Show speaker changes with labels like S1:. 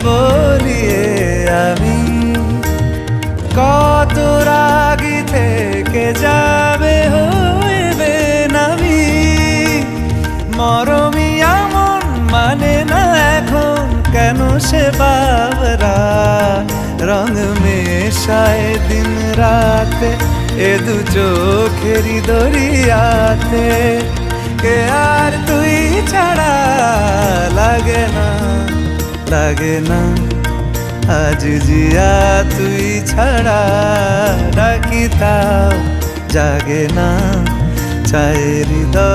S1: বলিয়ে আমি কত রাগি থেকে যাবে হইবে নামি মরমি এমন মানে না এখন কেন সে বাবরা রং মেশায় দিন রাতে এ দু চোখেরই দরিয়াতে কে আর তুই ছাড়া লাগে না আজ জিয়া তুই ছাড়া ডাকি তাও জাগে না চায়ের হৃদয়